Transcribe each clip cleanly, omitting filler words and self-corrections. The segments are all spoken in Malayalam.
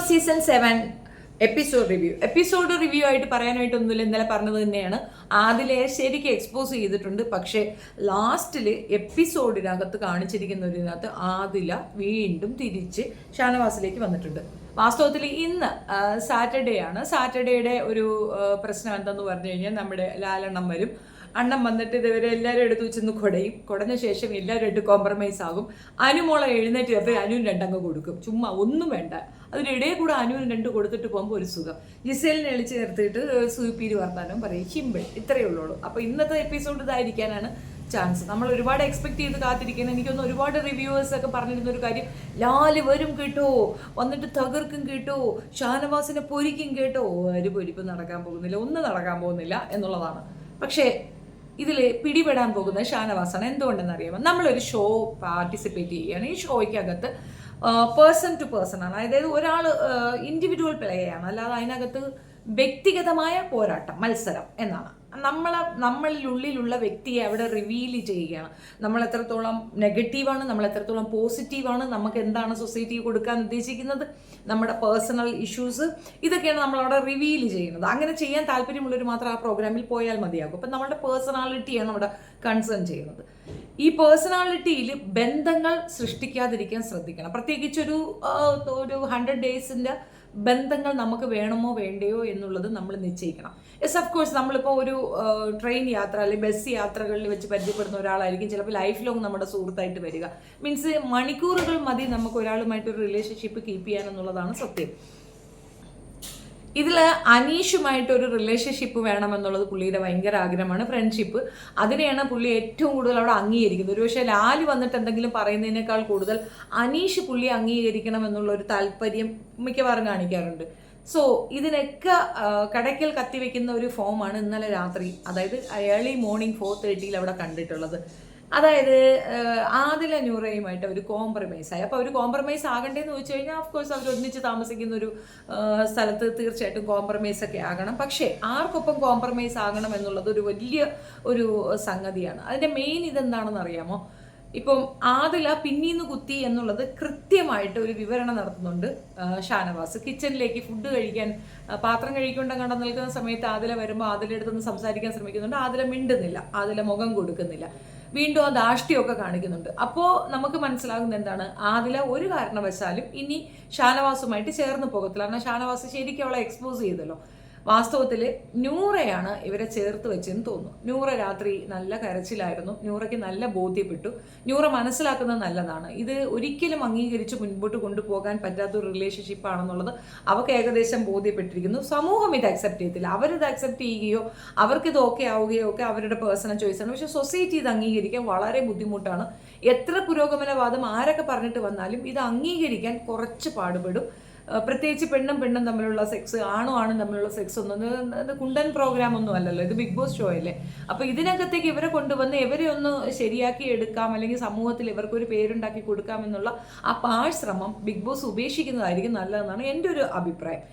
ബോസ് സീസൺ 7 എപ്പിസോഡ് റിവ്യൂ ആയിട്ട് പറയാനായിട്ടൊന്നുമില്ല. ഇന്നലെ പറഞ്ഞത് തന്നെയാണ്. ആദിലെ ശരിക്കും എക്സ്പോസ് ചെയ്തിട്ടുണ്ട്. പക്ഷേ ലാസ്റ്റിൽ എപ്പിസോഡിനകത്ത് കാണിച്ചിരിക്കുന്നതിനകത്ത് ആദില വീണ്ടും തിരിച്ച് ഷാനവാസിലേക്ക് വന്നിട്ടുണ്ട്. വാസ്തവത്തിൽ ഇന്ന് സാറ്റർഡേ ആണ്. സാറ്റർഡേയുടെ ഒരു പ്രശ്നം എന്തെന്ന് പറഞ്ഞു കഴിഞ്ഞാൽ നമ്മുടെ ലാലെണ്ണം വരും. അണ്ണം വന്നിട്ട് ഇതുവരെ എല്ലാവരും എടുത്ത് വെച്ചൊന്ന് കുടഞ്ഞ ശേഷം എല്ലാവരും ആയിട്ട് കോംപ്രമൈസ് ആകും. അനുമോളെ എഴുന്നേറ്റ് ചേർത്ത് അനുവിന് രണ്ടങ്ങ് കൊടുക്കും. ചുമ്മാ ഒന്നും വേണ്ട. അതിനിടയിൽ കൂടെ അനുവിന് രണ്ട് കൊടുത്തിട്ട് പോകുമ്പോൾ ഒരു സുഖം. ജിസേലിനെ എളിച്ച് ചേർത്തിട്ട് സൂപ്പീര് വർത്താനം പറയും. സിമ്പിൾ, ഇത്രയേ ഉള്ളൂ. അപ്പോൾ ഇന്നത്തെ എപ്പിസോഡ് ഇതായിരിക്കാനാണ് ചാൻസ്. നമ്മൾ ഒരുപാട് എക്സ്പെക്ട് ചെയ്ത് കാത്തിരിക്കുന്നത്. എനിക്കൊന്ന് ഒരുപാട് റിവ്യൂവേഴ്സ് ഒക്കെ പറഞ്ഞിരുന്ന ഒരു കാര്യം, ലാല് വരും കേട്ടോ, വന്നിട്ട് തകർക്കും കേട്ടോ, ഷാനവാസിനെ പൊരിക്കും കേട്ടോ. ഒരു പൊരിപ്പ് നടക്കാൻ പോകുന്നില്ല, ഒന്നും നടക്കാൻ പോകുന്നില്ല എന്നുള്ളതാണ്. പക്ഷേ ഇതിൽ പിടിപെടാൻ പോകുന്നത് ഷാനവാസാണ്. എന്തുകൊണ്ടെന്നറിയാമോ? നമ്മളൊരു ഷോ പാർട്ടിസിപ്പേറ്റ് ചെയ്യുകയാണ്. ഈ ഷോയ്ക്കകത്ത് പേഴ്സൺ ടു പേഴ്സൺ ആണ്. അതായത് ഒരാൾ ഇൻഡിവിജ്വൽ പ്ലേ ആണ്, അല്ലാതെ അതിനകത്ത് വ്യക്തിഗതമായ പോരാട്ടം, മത്സരം എന്നാണ്. നമ്മളിലുള്ളിലുള്ള വ്യക്തിയെ അവിടെ റിവീൽ ചെയ്യുകയാണ്. നമ്മൾ എത്രത്തോളം നെഗറ്റീവാണ്, നമ്മൾ എത്രത്തോളം പോസിറ്റീവാണ്, നമുക്ക് എന്താണ് സൊസൈറ്റി കൊടുക്കാൻ ഉദ്ദേശിക്കുന്നത്, നമ്മുടെ പേഴ്സണൽ ഇഷ്യൂസ്, ഇതൊക്കെയാണ് നമ്മളവിടെ റിവീൽ ചെയ്യുന്നത്. അങ്ങനെ ചെയ്യാൻ താല്പര്യമുള്ളവർ മാത്രം ആ പ്രോഗ്രാമിൽ പോയാൽ മതിയാകും. അപ്പം നമ്മളുടെ പേഴ്സണാലിറ്റിയാണ് അവിടെ കൺസേൺ ചെയ്യുന്നത്. ഈ പേഴ്സണാലിറ്റിയിൽ ബന്ധങ്ങൾ സൃഷ്ടിക്കാതിരിക്കാൻ ശ്രദ്ധിക്കണം. പ്രത്യേകിച്ച് ഒരു 100 ഡേയ്സിൻ്റെ ബന്ധങ്ങൾ നമുക്ക് വേണമോ വേണ്ടയോ എന്നുള്ളത് നമ്മൾ നിശ്ചയിക്കണം. യെസ്, ഓഫ് കോഴ്സ് നമ്മളിപ്പോൾ ഒരു ട്രെയിൻ യാത്ര അല്ലെങ്കിൽ ബസ് യാത്രകളിൽ വെച്ച് പരിചയപ്പെടുന്ന ഒരാളായിരിക്കും ചിലപ്പോൾ ലൈഫ് ലോങ് നമ്മുടെ സുഹൃത്തായിട്ട് വരിക. മീൻസ് മണിക്കൂറുകൾ മതി നമുക്ക് ഒരാളുമായിട്ടൊരു റിലേഷൻഷിപ്പ് കീപ്പ് ചെയ്യാനെന്നുള്ളതാണ് സത്യം. ഇതിൽ അനീഷുമായിട്ടൊരു റിലേഷൻഷിപ്പ് വേണമെന്നുള്ളത് പുള്ളിയുടെ ഭയങ്കര ആഗ്രഹമാണ്, ഫ്രണ്ട്ഷിപ്പ്. അതിനെയാണ് പുള്ളി ഏറ്റവും കൂടുതൽ അവിടെ അംഗീകരിക്കുന്നത്. ഒരു പക്ഷേ ലാല് വന്നിട്ട് എന്തെങ്കിലും പറയുന്നതിനേക്കാൾ കൂടുതൽ അനീഷ് പുള്ളിയെ അംഗീകരിക്കണം എന്നുള്ള ഒരു താല്പര്യം മിക്കവാറും കാണിക്കാറുണ്ട്. സോ ഇതിനൊക്കെ കടയ്ക്കൽ കത്തിവെക്കുന്ന ഒരു ഫോമാണ് ഇന്നലെ രാത്രി, അതായത് ഏർലി മോർണിംഗ് 4:30 അവിടെ കണ്ടിട്ടുള്ളത്. അതായത് ആദില നൂറയുമായിട്ട് അവർ കോംപ്രമൈസ് ആയി. അപ്പോൾ അവർ കോംപ്രമൈസ് ആകണ്ടേന്ന് ചോദിച്ചു കഴിഞ്ഞാൽ ഓഫ് കോഴ്സ് അവർ ഒന്നിച്ച് താമസിക്കുന്ന ഒരു സ്ഥലത്ത് തീർച്ചയായിട്ടും കോംപ്രമൈസ് ഒക്കെ ആകണം. പക്ഷേ ആർക്കൊപ്പം കോംപ്രമൈസ് ആകണം എന്നുള്ളത് ഒരു വലിയ ഒരു സംഗതിയാണ്. അതിൻ്റെ മെയിൻ ഇതെന്താണെന്ന് അറിയാമോ? ഇപ്പം ആദില പിന്നീന്ന് കുത്തി എന്നുള്ളത് കൃത്യമായിട്ട് ഒരു വിവരണം നടത്തുന്നുണ്ട് ഷാനവാസ്. കിച്ചണിലേക്ക് ഫുഡ് കഴിക്കാൻ പാത്രം കഴിക്കൊണ്ടും കണ്ടു നിൽക്കുന്ന സമയത്ത് ആദില വരുമ്പോൾ ആദില അടുത്തൊന്ന് സംസാരിക്കാൻ ശ്രമിക്കുന്നുണ്ട്. ആദില മിണ്ടുന്നില്ല, ആദില മുഖം കൊടുക്കുന്നില്ല, വീണ്ടും ആ ധാഷ്ട്യമൊക്കെ കാണിക്കുന്നുണ്ട്. അപ്പോൾ നമുക്ക് മനസ്സിലാകുന്നത് എന്താണ്? ആദില ഒരു കാരണവശാലും ഇനി ഷാനവാസുമായിട്ട് ചേർന്ന് പോകത്തില്ല. കാരണം ഷാനവാസ് ശരിക്കും അവളെ എക്സ്പോസ് ചെയ്തല്ലോ. വാസ്തവത്തിൽ നൂറയാണ് ഇവരെ ചേർത്ത് വെച്ചെന്ന് തോന്നുന്നു. നൂറ രാത്രി നല്ല കരച്ചിലായിരുന്നു. നൂറയ്ക്ക് നല്ല ബോധ്യപ്പെട്ടു. നൂറ മനസ്സിലാക്കുന്നത് നല്ലതാണ്. ഇത് ഒരിക്കലും അംഗീകരിച്ച് മുൻപോട്ട് കൊണ്ടുപോകാൻ പറ്റാത്ത ഒരു റിലേഷൻഷിപ്പ് ആണെന്നുള്ളത് അവർക്ക് ഏകദേശം ബോധ്യപ്പെട്ടിരിക്കുന്നു. സമൂഹം ഇത് അക്സെപ്റ്റ് ചെയ്യത്തില്ല. അവരിത് അക്സെപ്റ്റ് ചെയ്യുകയോ അവർക്കിത് ഓക്കെ ആവുകയോ ഒക്കെ അവരുടെ പേഴ്സണൽ ചോയ്സാണ്. പക്ഷേ സൊസൈറ്റി ഇത് അംഗീകരിക്കാൻ വളരെ ബുദ്ധിമുട്ടാണ്. എത്ര പുരോഗമനവാദം ആരൊക്കെ പറഞ്ഞിട്ട് വന്നാലും ഇത് അംഗീകരിക്കാൻ കുറച്ച് പാടുപെടും. പ്രത്യേകിച്ച് പെണ്ണും തമ്മിലുള്ള സെക്സ്, ആണും തമ്മിലുള്ള സെക്സ് ഒന്നും ഇത് കുണ്ടൻ പ്രോഗ്രാം ഒന്നും അല്ലല്ലോ, ഇത് ബിഗ് ബോസ് ഷോ അല്ലേ. അപ്പോൾ ഇതിനകത്തേക്ക് ഇവരെ കൊണ്ടുവന്ന് ഇവരെ ഒന്ന് ശരിയാക്കി എടുക്കാം, അല്ലെങ്കിൽ സമൂഹത്തിൽ ഇവർക്കൊരു പേരുണ്ടാക്കി കൊടുക്കാം എന്നുള്ള ആ പാഴ്ശ്രമം ബിഗ് ബോസ് ഉപേക്ഷിക്കുന്നതായിരിക്കും നല്ലതെന്നാണ് എൻ്റെ ഒരു അഭിപ്രായം.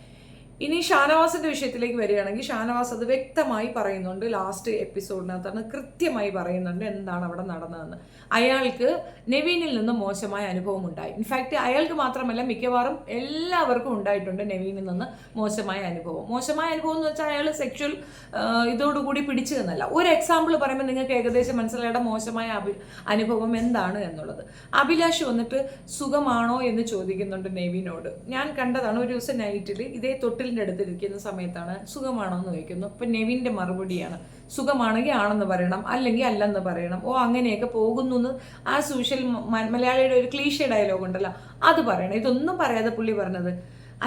ഇനി ഷാനവാസിന്റെ വിഷയത്തിലേക്ക് വരികയാണെങ്കിൽ ഷാനവാസ് അത് വ്യക്തമായി പറയുന്നുണ്ട്. ലാസ്റ്റ് എപ്പിസോഡിനകത്താണ് കൃത്യമായി പറയുന്നുണ്ട് എന്താണ് അവിടെ നടന്നതെന്ന്. അയാൾക്ക് നെവീനിൽ നിന്ന് മോശമായ അനുഭവം ഉണ്ടായി. ഇൻഫാക്റ്റ് അയാൾക്ക് മാത്രമല്ല മിക്കവാറും എല്ലാവർക്കും ഉണ്ടായിട്ടുണ്ട് നെവീനിൽ നിന്ന് മോശമായ അനുഭവം. മോശമായ അനുഭവം എന്ന് വെച്ചാൽ അയാൾ സെക്ഷൽ ഇതോടുകൂടി പിടിച്ചു എന്നല്ല. ഒരു എക്സാമ്പിൾ പറയുമ്പോൾ നിങ്ങൾക്ക് ഏകദേശം മനസ്സിലായുടെ മോശമായ അനുഭവം എന്താണ് എന്നുള്ളത്. അഭിലാഷ് വന്നിട്ട് സുഖമാണോ എന്ന് ചോദിക്കുന്നുണ്ട് നെവീനോട്. ഞാൻ കണ്ടതാണ് ഒരു ദിവസം നൈറ്റിൽ ഇതേ തൊട്ടിലിൻ്റെ അടുത്തിരിക്കുന്ന സമയത്താണ് സുഖമാണോ എന്ന് ചോദിക്കുന്നു. അപ്പം നെവിൻ്റെ മറുപടിയാണ് സുഖമാണെങ്കിൽ ആണെന്ന് പറയണം, അല്ലെങ്കിൽ അല്ലെന്ന് പറയണം. ഓ അങ്ങനെയൊക്കെ പോകുന്നു എന്ന് ആ മലയാളിയുടെ ഒരു ക്ലീഷേ ഡയലോഗ് ഉണ്ടല്ലോ, അത് പറയണം. ഇതൊന്നും പറയാതെ പുള്ളി പറഞ്ഞത്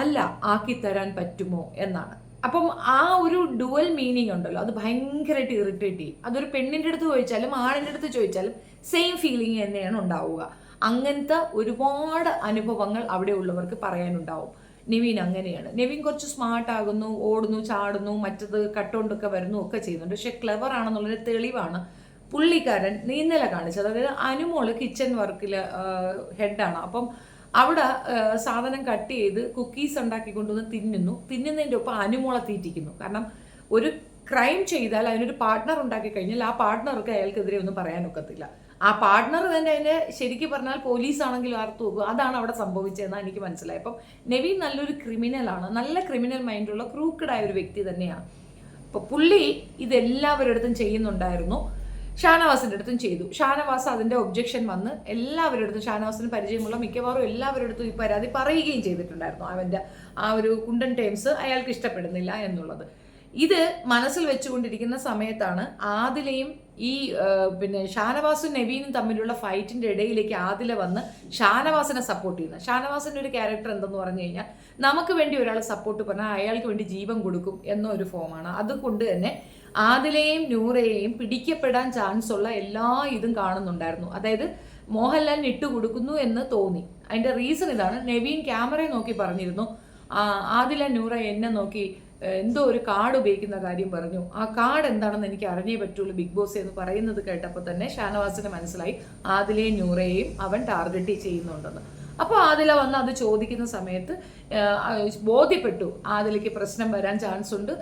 അല്ല ആക്കിത്തരാൻ പറ്റുമോ എന്നാണ്. അപ്പം ആ ഒരു ഡുവൽ മീനിങ് ഉണ്ടല്ലോ, അത് ഭയങ്കരമായിട്ട് ഇറിറ്റേറ്റ് ചെയ്യും. അതൊരു പെണ്ണിൻ്റെ അടുത്ത് ചോദിച്ചാലും ആണിൻ്റെ അടുത്ത് ചോദിച്ചാലും സെയിം ഫീലിംഗ് തന്നെയാണ് ഉണ്ടാവുക. അങ്ങനത്തെ ഒരുപാട് അനുഭവങ്ങൾ അവിടെ ഉള്ളവർക്ക് പറയാനുണ്ടാവും. നെവീൻ അങ്ങനെയാണ്. നെവീൻ കുറച്ച് സ്മാർട്ട് ആകുന്നു, ഓടുന്നു, ചാടുന്നു, മറ്റത് കട്ടുകൊണ്ടൊക്കെ വരുന്നു ഒക്കെ ചെയ്യുന്നുണ്ട്. പക്ഷെ ക്ലെവർ ആണെന്നുള്ളൊരു തെളിവാണ് പുള്ളിക്കാരൻ ഇന്നലെ കാണിച്ചത്. അതായത് അനുമോള് കിച്ചൺ വർക്കിൽ ഹെഡാണ്. അപ്പം അവിടെ സാധനം കട്ട് ചെയ്ത് കുക്കീസ് ഉണ്ടാക്കി കൊണ്ടുവന്ന് തിന്നുന്നതിൻ്റെ ഒപ്പം അനുമോളെ തീറ്റിക്കുന്നു. കാരണം ഒരു ക്രൈം ചെയ്താൽ അതിനൊരു പാർട്ട്ണർ ഉണ്ടാക്കി കഴിഞ്ഞാൽ ആ പാർട്ട്ണർക്ക് അയാൾക്കെതിരെ ഒന്നും പറയാനൊക്കത്തില്ല. ആ പാർട്ട്ണർ തന്നെ അതിൻ്റെ ശരിക്കും പറഞ്ഞാൽ പോലീസാണെങ്കിലും ആർത്തു നോക്കും. അതാണ് അവിടെ സംഭവിച്ചതെന്നാണ് എനിക്ക് മനസ്സിലായത്. അപ്പം നവീൻ നല്ലൊരു ക്രിമിനലാണ്, നല്ല ക്രിമിനൽ മൈൻഡുള്ള ക്രൂക്കഡായ ഒരു വ്യക്തി തന്നെയാണ്. അപ്പോൾ പുള്ളി ഇതെല്ലാവരുടെ അടുത്തും ചെയ്യുന്നുണ്ടായിരുന്നു, ഷാനവാസിൻ്റെ അടുത്തും ചെയ്തു. ഷാനവാസ് അതിൻ്റെ ഒബ്ജക്ഷൻ വന്ന് എല്ലാവരുടെ അടുത്തും, ഷാനവാസിന് പരിചയമുള്ള മിക്കവാറും എല്ലാവരുടെ അടുത്തും ഈ പരാതി പറയുകയും ചെയ്തിട്ടുണ്ടായിരുന്നു. അവൻ്റെ ആ ഒരു കുണ്ടൻ ടേംസ് അയാൾക്ക് ഇഷ്ടപ്പെടുന്നില്ല എന്നുള്ളത്. ഇത് മനസ്സിൽ വെച്ചുകൊണ്ടിരിക്കുന്ന സമയത്താണ് ആദിലയും ഈ പിന്നെ ഷാനവാസും നവീനും തമ്മിലുള്ള ഫൈറ്റിന്റെ ഇടയിലേക്ക് ആദില വന്ന് ഷാനവാസിനെ സപ്പോർട്ട് ചെയ്യുന്നത്. ഷാനവാസിന്റെ ഒരു ക്യാരക്ടർ എന്തെന്ന് പറഞ്ഞു കഴിഞ്ഞാൽ, നമുക്ക് വേണ്ടി ഒരാൾ സപ്പോർട്ട് പറഞ്ഞാൽ അയാൾക്ക് വേണ്ടി ജീവൻ കൊടുക്കും എന്നൊരു ഫോമാണ്. അതുകൊണ്ട് തന്നെ ആദിലയെയും നൂറയെയും പിടിക്കപ്പെടാൻ ചാൻസ് ഉള്ള എല്ലാ ഇതും കാണുന്നുണ്ടായിരുന്നു. അതായത് മോഹൻലാലിന് ഇട്ടുകൊടുക്കുന്നു എന്ന് തോന്നി. അതിന്റെ റീസൺ ഇതാണ്. നവീൻ ക്യാമറയെ നോക്കി പറഞ്ഞിരുന്നു, ആദില നൂറ എന്നെ നോക്കി എന്തോ ഒരു കാർഡ് ഉപയോഗിക്കുന്ന കാര്യം പറഞ്ഞു. ആ കാർഡ് എന്താണെന്ന് എനിക്ക് അറിഞ്ഞേ പറ്റുള്ളൂ ബിഗ് ബോസ് എന്ന് പറയുന്നത് കേട്ടപ്പോൾ തന്നെ ഷാനവാസിന് മനസ്സിലായി ആദിലയും നൂറയെയും അവൻ ടാർഗറ്റ് ചെയ്യുന്നുണ്ടെന്ന്. അപ്പോൾ ആദില വന്ന് അത് ചോദിക്കുന്ന സമയത്ത് ബോധ്യപ്പെട്ടു ആദിലയ്ക്ക് പ്രശ്നം വരാൻ ചാൻസ് ഉണ്ട്,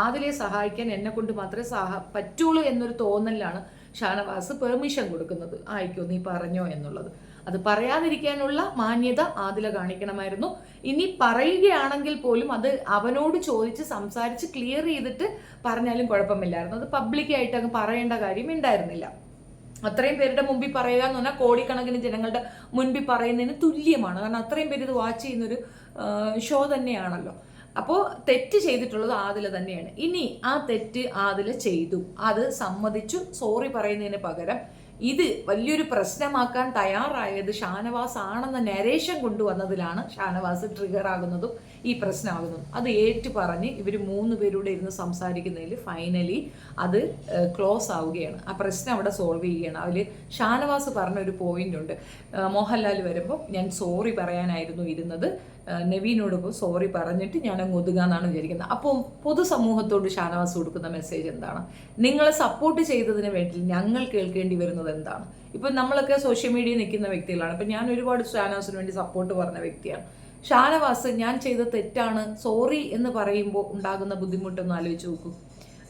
ആദിലയെ സഹായിക്കാൻ എന്നെ കൊണ്ട് മാത്രമേ പറ്റുള്ളൂ എന്നൊരു തോന്നലിലാണ് ഷാനവാസ് പെർമിഷൻ കൊടുക്കുന്നത്. ആയിക്കോ നീ പറഞ്ഞോ എന്നുള്ളത്. അത് പറയാതിരിക്കാനുള്ള മാന്യത ആദില കാണിക്കണമായിരുന്നു. ഇനി പറയുകയാണെങ്കിൽ പോലും അത് അവനോട് ചോദിച്ച് സംസാരിച്ച് ക്ലിയർ ചെയ്തിട്ട് പറഞ്ഞാലും കുഴപ്പമില്ലായിരുന്നു. അത് പബ്ലിക്കായിട്ട് അങ്ങ് പറയേണ്ട കാര്യം ഉണ്ടായിരുന്നില്ല. അത്രയും പേരുടെ മുമ്പിൽ പറയുക എന്ന് പറഞ്ഞാൽ കോടിക്കണക്കിന് ജനങ്ങളുടെ മുൻപിൽ പറയുന്നതിന് തുല്യമാണ്. കാരണം അത്രയും പേര് ഇത് വാച്ച് ചെയ്യുന്നൊരു ഷോ തന്നെയാണല്ലോ. അപ്പോൾ തെറ്റ് ചെയ്തിട്ടുള്ളത് ആദില തന്നെയാണ്. ഇനി ആ തെറ്റ് ആദില ചെയ്തു, അത് സമ്മതിച്ചു, സോറി പറയുന്നതിന് പകരം ഇത് വലിയൊരു പ്രശ്നമാക്കാൻ തയ്യാറായത് ഷാനവാസ് ആണെന്ന നരേഷൻ കൊണ്ടുവന്നതിലാണ് ഷാനവാസ് ട്രിഗർ ആകുന്നതും ഈ പ്രശ്നമാകുന്നതും. അത് ഏറ്റു പറഞ്ഞ് ഇവർ 3 പേരൂടെ ഇരുന്ന് സംസാരിക്കുന്നതിൽ ഫൈനലി അത് ക്ലോസ് ആവുകയാണ്. ആ പ്രശ്നം അവിടെ സോൾവ് ചെയ്യുകയാണ്. അതിൽ ഷാനവാസ് പറഞ്ഞൊരു പോയിന്റ് ഉണ്ട്, മോഹൻലാൽ വരുമ്പോൾ ഞാൻ സോറി പറയാനായിരുന്നു ഇരുന്നത്, നവീനോട് സോറി പറഞ്ഞിട്ട് ഞാൻ അങ്ങ് ഒതുങ്ങാന്നാണ് വിചാരിക്കുന്നത്. അപ്പോൾ പൊതുസമൂഹത്തോട് ഷാനവാസ് കൊടുക്കുന്ന മെസ്സേജ് എന്താണ്? നിങ്ങളെ സപ്പോർട്ട് ചെയ്തതിന് വേണ്ടി ഞങ്ങൾ കേൾക്കേണ്ടി വരുന്നത് എന്താണ്? ഇപ്പം നമ്മളൊക്കെ സോഷ്യൽ മീഡിയയിൽ നിൽക്കുന്ന വ്യക്തികളാണ്. ഇപ്പം ഞാൻ ഒരുപാട് ഷാനവാസിന് വേണ്ടി സപ്പോർട്ട് പറഞ്ഞ വ്യക്തിയാണ്. ഷാനവാസ് ഞാൻ ചെയ്ത തെറ്റാണ് സോറി എന്ന് പറയുമ്പോൾ ഉണ്ടാകുന്ന ബുദ്ധിമുട്ടൊന്ന് ആലോചിച്ച് നോക്കൂ.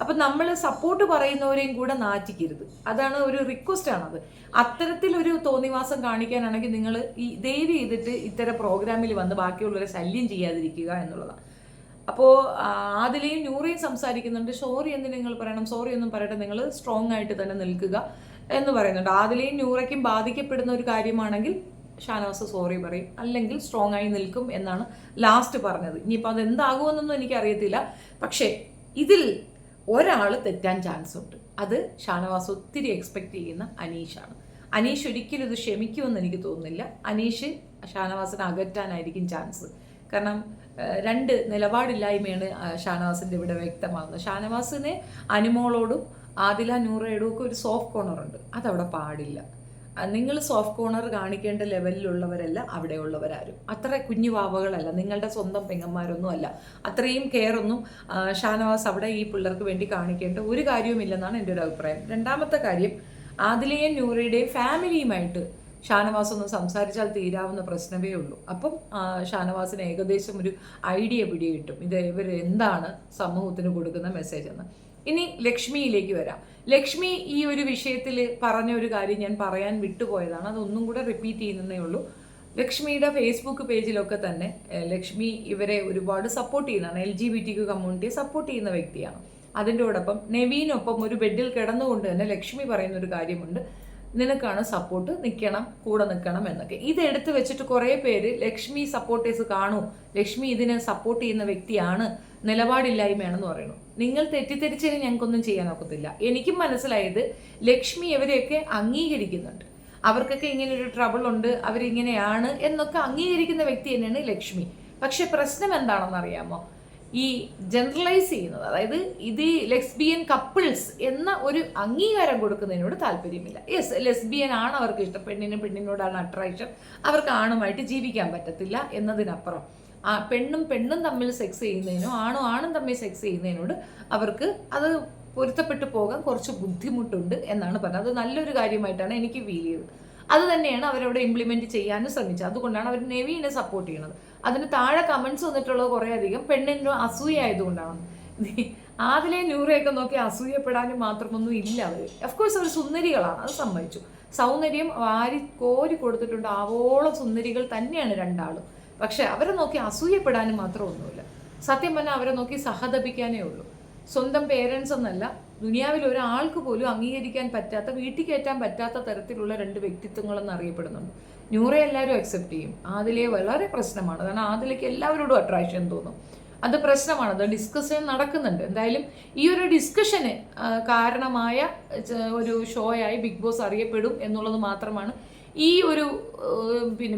അപ്പം നമ്മൾ സപ്പോർട്ട് പറയുന്നവരെയും കൂടെ നാറ്റിക്കരുത്. അതാണ് ഒരു റിക്വസ്റ്റ് ആണത്. അത്തരത്തിലൊരു തോന്നിവാസം കാണിക്കാനാണെങ്കിൽ നിങ്ങൾ ഈ ദയവ് ചെയ്തിട്ട് ഇത്തരം പ്രോഗ്രാമിൽ വന്ന് ബാക്കിയുള്ളവരെ ശല്യം ചെയ്യാതിരിക്കുക എന്നുള്ളതാണ്. അപ്പോൾ ആദിലയും നൂറയും സംസാരിക്കുന്നുണ്ട്, സോറി എന്ന് നിങ്ങൾ പറയണം, സോറി ഒന്നും പറയട്ടെ, നിങ്ങൾ സ്ട്രോങ് ആയിട്ട് തന്നെ നിൽക്കുക എന്ന് പറയുന്നുണ്ട്. ആദിലയും നൂറയ്ക്കും ബാധിക്കപ്പെടുന്ന ഒരു കാര്യമാണെങ്കിൽ ഷാനവാസ് സോറി പറയും, അല്ലെങ്കിൽ സ്ട്രോങ് ആയി നിൽക്കും എന്നാണ് ലാസ്റ്റ് പറഞ്ഞത്. ഇനിയിപ്പോൾ അത് എന്താകുമെന്നൊന്നും എനിക്കറിയത്തില്ല. പക്ഷേ ഇതിൽ ഒരാൾ തെറ്റാൻ ചാൻസ് ഉണ്ട്. അത് ഷാനവാസ് ഒത്തിരി എക്സ്പെക്ട് ചെയ്യുന്ന അനീഷാണ്. അനീഷ് ഒരിക്കലും ഇത് ക്ഷമിക്കുമെന്ന് എനിക്ക് തോന്നുന്നില്ല. അനീഷ് ഷാനവാസിനെ അകറ്റാനായിരിക്കും ചാൻസ്. കാരണം 2 നിലപാടില്ലായ്മയാണ് ഷാനവാസിൻ്റെ ഇവിടെ വ്യക്തമാകുന്നത്. ഷാനവാസിന് അനുമോളോടും ആദില നൂറയോടും ഒക്കെ ഒരു സോഫ്റ്റ് കോർണർ ഉണ്ട്. അതവിടെ പാടില്ല. നിങ്ങൾ സോഫ്റ്റ് കോർണർ കാണിക്കേണ്ട ലെവലിലുള്ളവരല്ല അവിടെ ഉള്ളവരാരും. അത്ര കുഞ്ഞു വാവകളല്ല, നിങ്ങളുടെ സ്വന്തം പെങ്ങന്മാരൊന്നും അല്ല. അത്രയും കെയറൊന്നും ഷാനവാസ് അവിടെ ഈ പിള്ളേർക്ക് വേണ്ടി കാണിക്കേണ്ട ഒരു കാര്യവുമില്ലെന്നാണ് എൻ്റെ ഒരു അഭിപ്രായം. രണ്ടാമത്തെ കാര്യം, ആദിലയും നൂറയുടെയും ഫാമിലിയുമായിട്ട് ഷാനവാസ് ഒന്ന് സംസാരിച്ചാൽ തീരാവുന്ന പ്രശ്നമേ ഉള്ളൂ. അപ്പം ഷാനവാസിന് ഏകദേശം ഒരു ഐഡിയ പിടികിട്ടും ഇത് ഇവർ എന്താണ് സമൂഹത്തിന് കൊടുക്കുന്ന മെസ്സേജ് എന്ന്. ഇനി ലക്ഷ്മിയിലേക്ക് വരാം. ലക്ഷ്മി ഈ ഒരു വിഷയത്തിൽ പറഞ്ഞ ഒരു കാര്യം ഞാൻ പറയാൻ വിട്ടുപോയതാണ്, അതൊന്നും കൂടെ റിപ്പീറ്റ് ചെയ്യുന്നതേ ഉള്ളൂ. ലക്ഷ്മിയുടെ ഫേസ്ബുക്ക് പേജിലൊക്കെ തന്നെ ലക്ഷ്മി ഇവരെ ഒരുപാട് സപ്പോർട്ട് ചെയ്യുന്നതാണ്, LGBTQ കമ്മ്യൂണിറ്റിയെ സപ്പോർട്ട് ചെയ്യുന്ന വ്യക്തിയാണ്. അതിൻ്റെയോടൊപ്പം നവീനൊപ്പം ഒരു ബെഡിൽ കിടന്നുകൊണ്ട് തന്നെ ലക്ഷ്മി പറയുന്ന ഒരു കാര്യമുണ്ട്, നിനക്കാണ് സപ്പോർട്ട്, നിൽക്കണം, കൂടെ നിൽക്കണം എന്നൊക്കെ. ഇതെടുത്ത് വെച്ചിട്ട് കുറേ പേര് ലക്ഷ്മി സപ്പോർട്ടേഴ്സ് കാണൂ, ലക്ഷ്മി ഇതിനെ സപ്പോർട്ട് ചെയ്യുന്ന വ്യക്തിയാണ്, നിലപാടില്ലായ്മയാണെന്ന് പറയുന്നു. നിങ്ങൾ തെറ്റിദ്ധരിച്ചതിന് ഞങ്ങൾക്കൊന്നും ചെയ്യാൻ ഒക്കത്തില്ല. എനിക്കും മനസ്സിലായത് ലക്ഷ്മി ഇവരെയൊക്കെ അംഗീകരിക്കുന്നുണ്ട്, അവർക്കൊക്കെ ഇങ്ങനെ ഒരു ട്രബിൾ ഉണ്ട്, അവരിങ്ങനെയാണ് എന്നൊക്കെ അംഗീകരിക്കുന്ന വ്യക്തി തന്നെയാണ് ലക്ഷ്മി. പക്ഷെ പ്രശ്നം എന്താണെന്ന് അറിയാമോ? ഈ ജനറലൈസ് ചെയ്യുന്നത്, അതായത് ഇത് ലെസ്ബിയൻ കപ്പിൾസ് എന്ന ഒരു അംഗീകാരം കൊടുക്കുന്നതിനോട് താല്പര്യമില്ല. യെസ്, ലെസ്ബിയൻ ആണ് അവർക്ക് ഇഷ്ടം, പെണ്ണിനോടാണ് അട്രാക്ഷൻ, അവർക്ക് ആണുമായിട്ട് ജീവിക്കാൻ പറ്റത്തില്ല എന്നതിനപ്പുറം പെണ്ണും തമ്മിൽ സെക്സ് ചെയ്യുന്നതിനോ ആണും തമ്മിൽ സെക്സ് ചെയ്യുന്നതിനോട് അവർക്ക് അത് പൊരുത്തപ്പെട്ടു പോകാൻ കുറച്ച് ബുദ്ധിമുട്ടുണ്ട് എന്നാണ് പറഞ്ഞത്. അത് നല്ലൊരു കാര്യമായിട്ടാണ് എനിക്ക് ഫീൽ ചെയ്തത്. അത് തന്നെയാണ് അവരവിടെ ഇംപ്ലിമെന്റ് ചെയ്യാനും ശ്രമിച്ചത്. അതുകൊണ്ടാണ് അവർ നവീനെ സപ്പോർട്ട് ചെയ്യുന്നത്. അതിന് താഴെ കമന്റ്സ് വന്നിട്ടുള്ളത് കുറേ അധികം പെണ്ണിന് അസൂയ ആയതുകൊണ്ടാണ്. ആദിലെ നൂറയൊക്കെ നോക്കി അസൂയപ്പെടാനും മാത്രമൊന്നും ഇല്ല അവർ. ഓഫ്കോഴ്സ് അവർ സുന്ദരികളാണ്, അത് സമ്മതിച്ചു. സൗന്ദര്യം വാരി കോരി കൊടുത്തിട്ടുണ്ട്. ആവോളം സുന്ദരികൾ തന്നെയാണ് രണ്ടാളും. പക്ഷെ അവരെ നോക്കി അസൂയപ്പെടാനും മാത്രം ഒന്നുമില്ല. സത്യം പറഞ്ഞാൽ അവരെ നോക്കി സഹതപിക്കാനേ ഉള്ളൂ. സ്വന്തം പേരൻസ് എന്നല്ല, ദുനിയാവിൽ ഒരാൾക്ക് പോലും അംഗീകരിക്കാൻ പറ്റാത്ത, വീട്ടിൽ കയറ്റാൻ പറ്റാത്ത തരത്തിലുള്ള രണ്ട് വ്യക്തിത്വങ്ങളെന്ന് അറിയപ്പെടുന്നുണ്ട്. നൂറെ എല്ലാവരും അക്സെപ്റ്റ് ചെയ്യും, ആദിലെ വളരെ പ്രശ്നമാണ്. കാരണം ആദിലേക്ക് എല്ലാവരോടും അട്രാക്ഷൻ തോന്നും. അത് പ്രശ്നമാണ്, അത് ഡിസ്കഷൻ നടക്കുന്നുണ്ട്. എന്തായാലും ഈ ഒരു ഡിസ്കഷന് കാരണമായ ഒരു ഷോയായി ബിഗ് ബോസ് അറിയപ്പെടും എന്നുള്ളത് മാത്രമാണ് ഈ ഒരു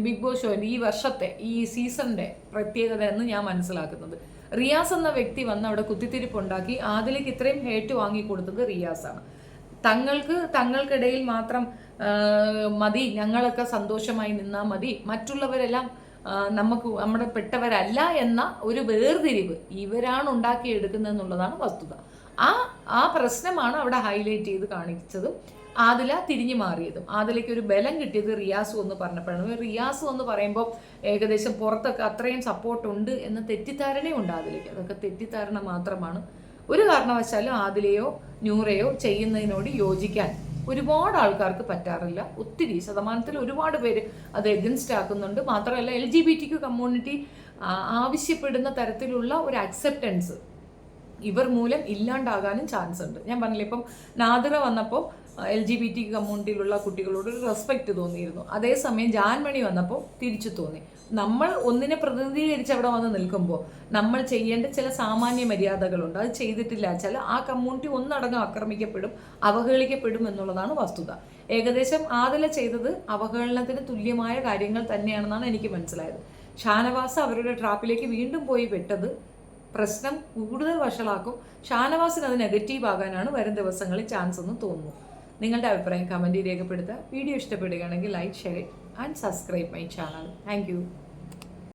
ബിഗ് ബോസ് ഷോയുടെ ഈ വർഷത്തെ ഈ സീസണിൻ്റെ പ്രത്യേകത എന്ന് ഞാൻ മനസ്സിലാക്കുന്നത്. റിയാസ് എന്ന വ്യക്തി വന്ന് അവിടെ കുത്തിത്തിരിപ്പുണ്ടാക്കി ആദിലേക്ക് ഇത്രയും ഹേറ്റ് വാങ്ങിക്കൊടുത്തത് റിയാസാണ്. തങ്ങൾക്കിടയിൽ മാത്രം മതി, ഞങ്ങളൊക്കെ സന്തോഷമായി നിന്നാൽ മതി, മറ്റുള്ളവരെല്ലാം നമ്മുടെ പെട്ടവരല്ല എന്ന ഒരു വേർതിരിവ് ഇവരാണ് ഉണ്ടാക്കിയെടുക്കുന്നതെന്നുള്ളതാണ് വസ്തുത. ആ പ്രശ്നമാണ് അവിടെ ഹൈലൈറ്റ് ചെയ്ത് കാണിച്ചതും ആദില തിരിഞ്ഞു മാറിയതും. ആദിലയ്ക്ക് ഒരു ബലം കിട്ടിയത് റിയാസു എന്ന് പറഞ്ഞപ്പോഴാണ്. റിയാസു എന്ന് പറയുമ്പോൾ ഏകദേശം പുറത്തൊക്കെ അത്രയും സപ്പോർട്ടുണ്ട് എന്ന തെറ്റിദ്ധാരണയുണ്ട് ആദിലയ്ക്ക്. അതൊക്കെ തെറ്റിദ്ധാരണ മാത്രമാണ്. ഒരു കാരണവശാലും ആദിലയോ നൂറയോ ചെയ്യുന്നതിനോട് യോജിക്കാൻ ഒരുപാട് ആൾക്കാർക്ക് പറ്റാറില്ല. ഒത്തിരി ശതമാനത്തിൽ ഒരുപാട് പേര് അത് എഗൻസ്റ്റ് ആക്കുന്നുണ്ട്. മാത്രമല്ല LGBTQ കമ്മ്യൂണിറ്റി ആവശ്യപ്പെടുന്ന തരത്തിലുള്ള ഒരു അക്സെപ്റ്റൻസ് ഇവർ മൂലം ഇല്ലാണ്ടാകാനും ചാൻസ് ഉണ്ട്. ഞാൻ പറഞ്ഞില്ല, ഇപ്പം നാദിറ വന്നപ്പോൾ LGBTQ കമ്മ്യൂണിറ്റിയിലുള്ള കുട്ടികളോട് ഒരു റെസ്പെക്റ്റ് തോന്നിയിരുന്നു. അതേസമയം ജാൻമണി വന്നപ്പോൾ തിരിച്ചു തോന്നി. നമ്മൾ ഒന്നിനെ പ്രതിനിധീകരിച്ച് അവിടെ വന്ന് നിൽക്കുമ്പോൾ നമ്മൾ ചെയ്യേണ്ട ചില സാമാന്യ മര്യാദകളുണ്ട്. അത് ചെയ്തിട്ടില്ല വെച്ചാൽ ആ കമ്മ്യൂണിറ്റി ഒന്നടങ്കം ആക്രമിക്കപ്പെടും, അവഹേളിക്കപ്പെടും എന്നുള്ളതാണ് വസ്തുത. ഏകദേശം ആദില ചെയ്തത് അവഹേളനത്തിന് തുല്യമായ കാര്യങ്ങൾ തന്നെയാണെന്നാണ് എനിക്ക് മനസ്സിലായത്. ഷാനവാസ് അവരുടെ ട്രാപ്പിലേക്ക് വീണ്ടും പോയി പെട്ടത് പ്രശ്നം കൂടുതൽ വഷളാക്കും. ഷാനവാസിന് അത് നെഗറ്റീവ് ആകാനാണ് വരും ദിവസങ്ങളിൽ ചാൻസ് എന്ന് തോന്നുന്നു. നിങ്ങളുടെ അഭിപ്രായം കമൻറ്റിൽ രേഖപ്പെടുത്തുക. വീഡിയോ ഇഷ്ടപ്പെടുകയാണെങ്കിൽ like, share and subscribe my channel. Thank you.